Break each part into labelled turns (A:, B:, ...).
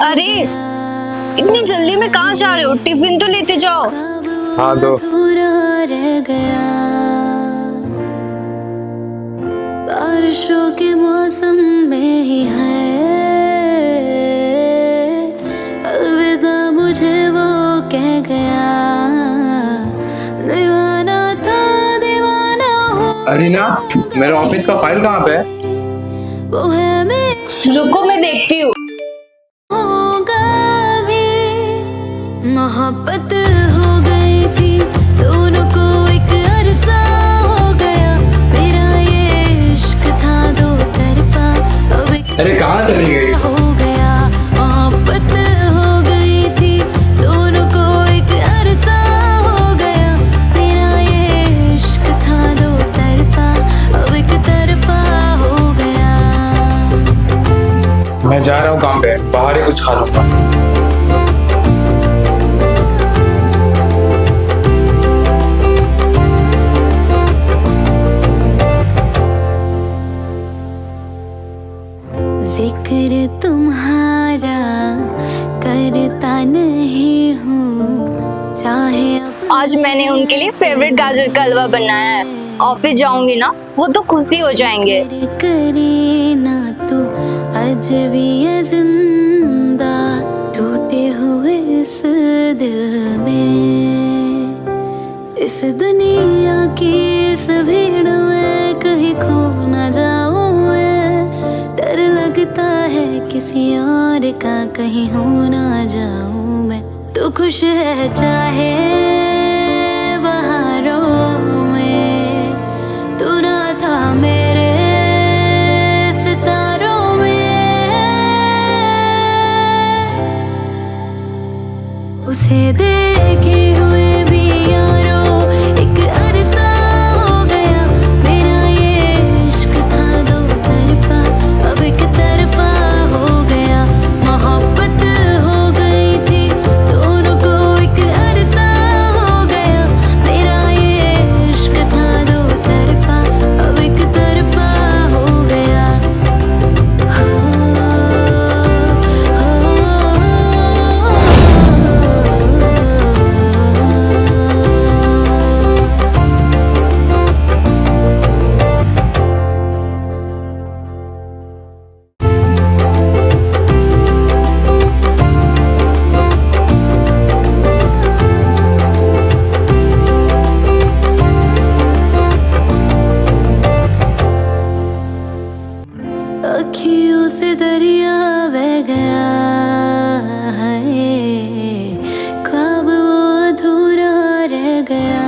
A: अरे इतनी जल्दी में कहाँ जा रहे हो? टिफिन तो लेते जाओ।
B: हाँ दो।
C: बारिशों के मौसम में ही है, अलविदा मुझे वो कह गया, दीवाना था दीवाना हो।
B: अरीना, मेरे ऑफिस का फाइल कहाँ पे है?
C: वो है मैं
A: रुको मैं देखती हूँ।
C: होगा भी, मोहब्बत हो गई थी दोनों को, एक अरसा हो गया, मेरा ये इश्क था दो तरफा, अब एक
B: अरे कहाँ चली गई?
C: हो गया, मोहब्बत हो गई थी दोनों को, एक अरसा हो गया, मेरा ये इश्क था दो तरफा, अब एक तरफा हो गया।
B: मैं जा रहा हूँ काम पे, बाहर ही कुछ खा लूंगा।
C: जिक्र तुम्हारा करता नहीं हूँ, चाहे अब
A: आज मैंने उनके लिए फेवरेट गाजर का हलवा बनाया है। ऑफिस जाऊंगी ना, वो तो खुशी हो जाएंगे।
C: करे ना तू अजबी है जिंदा, टूटे हुए इस दिल में, इस दुनिया की इस भीड़ में कहीं खो ना जाऊं मैं, डर लगता है किसी और का कहीं हो ना जाऊं मैं। तू खुश है चाहे बहारों में, तू ना था मेरे सितारों में, उसे देखे हुए भी यारों एक अरसा हो गया, मेरा ये इश्क था दो तरफा, अब एक तरफा हो गया, मोहब्बत हो गई थी दोनों को, एक अरसा हो गया, मेरा ये इश्क था दो तरफा, अब एक तरफा हो गया। अखियों से दरिया बह गया है, ख्वाब वो अधूरा रह गया,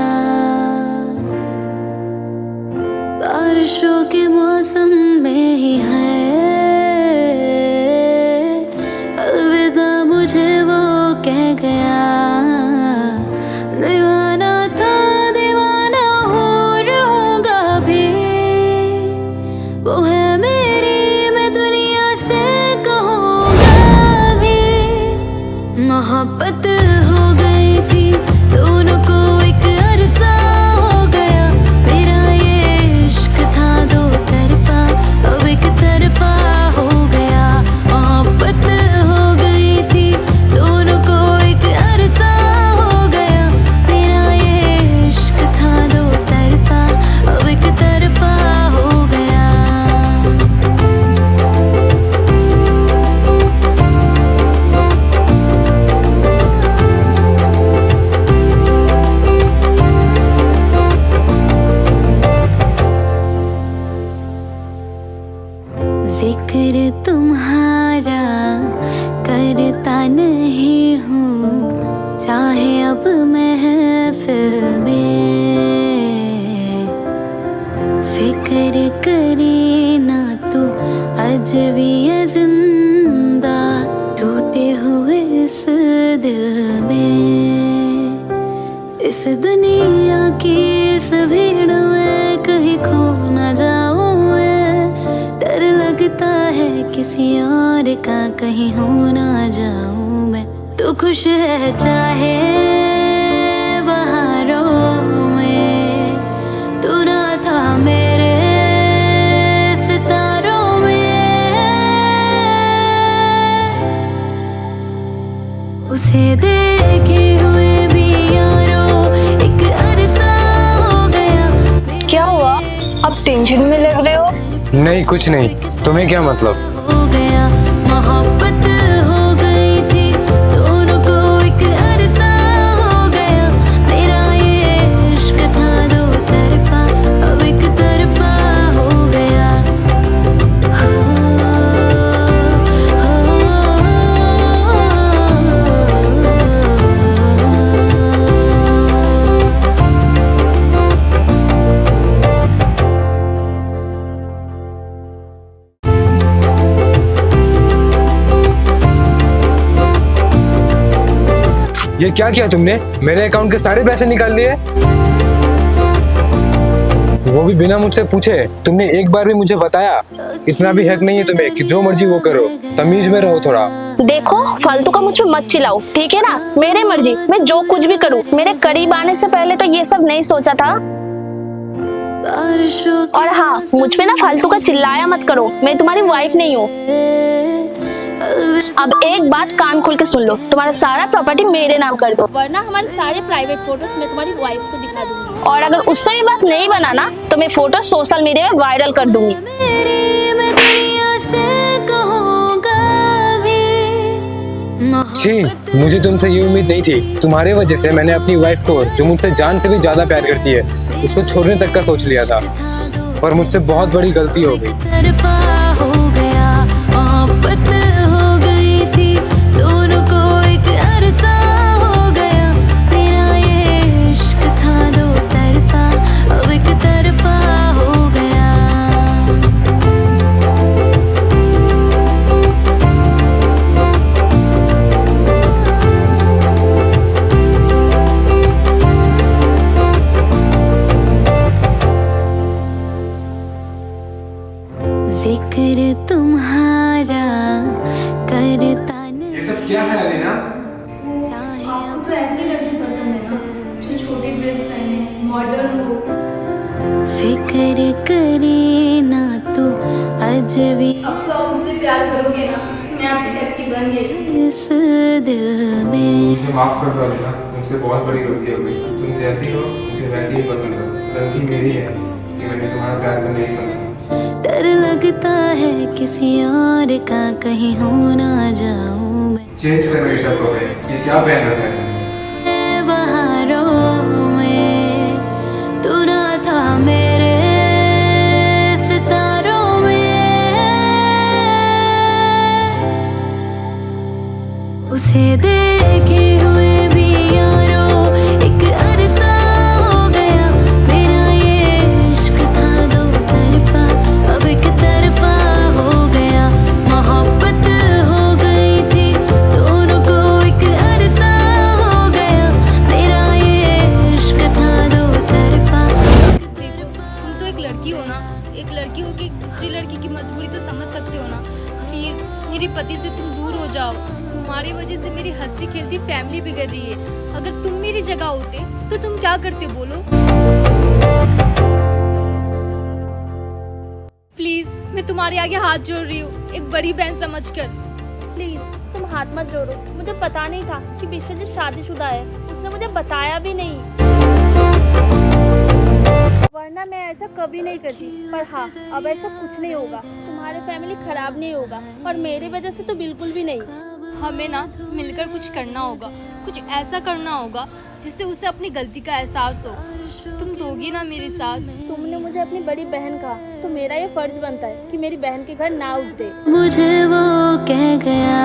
C: बारिशों के मौसम में ही है, अलविदा मुझे वो कह गया, दीवाना था दीवाना हो रहूंगा भी, वो है मोहब्बत हो गई थी दोनों को, एक अरसा हो गया, मेरा ये इश्क था दो तरफा, अब एक तरफा हो गया, मोहब्बत हो गई थी दोनों को, एक अरसा हो गया, मेरा ये इश्क था दो तरफा, अब एक तरफा हो गया। जिक्र तुम्हारा करता नहीं हूँ, चाहे अब महफिल में, फिक्र करे ना तू अजबी है जिंदा, टूटे हुए इस दिल में, इस दुनिया की इस भीड़ में कहीं खो ना जाऊं मैं, डर लगता है किसी और का कहीं हो ना जाऊं मैं। तू खुश है चाहे बहारों में, तू ना था मेरे सितारों में, उसे देखे हुए भी यारों एक अरसा हो गया।
A: क्या हुआ? अब टेंशन में लग रहे हो?
B: नहीं कुछ नहीं, तुम्हें क्या मतलब?
C: हो गया मोहब्बत हो गई थी दोनों को एक अरसा हो गया। मेरा ये इश्क था दो तरफा अब एक तरफा हो गया।
B: ये क्या किया तुमने? मेरे अकाउंट के सारे पैसे निकाल लिए, वो भी बिना मुझसे पूछे। तुमने एक बार भी मुझे बताया? इतना भी हक नहीं है तुम्हें कि जो मर्जी वो करो, तमीज में रहो थोड़ा।
D: देखो फालतू का मुझ पे मत चिल्लाओ, ठीक है ना? मेरे मर्जी, मैं जो कुछ भी करूँ। मेरे करीब आने से पहले तो ये सब नहीं सोचा था। और हाँ, मुझ पे ना फालतू का चिल्लाया मत करो, मैं तुम्हारी वाइफ नहीं हूँ। अब एक बात कान खोल के सुन लो, तुम्हारा सारा प्रॉपर्टी मेरे नाम कर दो, वरना हमारे सारे प्राइवेट फोटोज मैं तुम्हारी वाइफ को दिखा दूंगी। और अगर उससे भी बात नहीं बना ना तो मैं फोटो सोशल मीडिया में वायरल कर दूंगी।
B: छी, मुझे तुमसे ये उम्मीद नहीं थी। तुम्हारे वजह से मैंने अपनी वाइफ को, जो मुझसे जान से भी ज्यादा प्यार करती है, उसको छोड़ने तक का सोच लिया था, पर मुझसे बहुत बड़ी गलती हो गई।
C: जिक्र तुम्हारा करता
B: ये सब क्या है अलीना?
E: आपको तो ऐसी लड़की पसंद है ना, जो छोटी ड्रेस पहने, मॉडर्न हो।
C: फिक्र करे ना तू अजवी
E: अब तो आप मुझसे प्यार करोगे ना, मैं आपकी टाइप की बन गई।
C: इस दिल में
B: मुझे माफ कर दो अलीना, मुझसे बहुत बड़ी गलती हो गई। तुम जैसी हो मुझे वैसी ही पसंद हो। गलती मेरी है कि मैंने तुम्हारा प्यार को नहीं समझा।
C: डर लगता है किसी और का कहीं हो ना जाऊं मैं।
B: चेंज करने शक हो गए, ये क्या पहन रखा है तुमने?
C: बहारों में तू ना था मेरे सितारों में। उसे देखे हुए भी यारों एक अरसा हो गया। मेरा ये इश्क था दो तरफा अब एक तरफा हो गया। मोहब्बत हो गई थी दोनों को एक अरसा हो गया। मेरा ये इश्क था दो तरफा।
E: देखो, तुम तो एक लड़की हो ना, एक लड़की हो कि एक दूसरी लड़की की मजबूरी तो समझ सकते हो ना। प्लीज मेरे पति से तुम दूर हो जाओ। तुम्हारी वजह से मेरी हंसती खेलती फैमिली बिगड़ रही है। अगर तुम मेरी जगह होते तो तुम क्या करते बोलो? प्लीज मैं तुम्हारे आगे हाथ जोड़ रही हूँ, एक बड़ी बहन समझकर।
D: प्लीज तुम हाथ मत जोड़ो, मुझे पता नहीं था कि विश्वजीत शादीशुदा है, उसने मुझे बताया भी नहीं, वरना मैं ऐसा कभी नहीं करती। पर हाँ, अब ऐसा कुछ नहीं होगा, तुम्हारे फैमिली खराब नहीं होगा और मेरी वजह से तो बिल्कुल भी नहीं।
E: हमें ना मिलकर कुछ करना होगा, कुछ ऐसा करना होगा जिससे उसे अपनी गलती का एहसास हो। तुम दोगी ना मेरे साथ?
D: तुमने मुझे अपनी बड़ी बहन कहा तो मेरा ये फर्ज बनता है कि मेरी बहन के घर ना उजड़े।
C: मुझे वो कह गया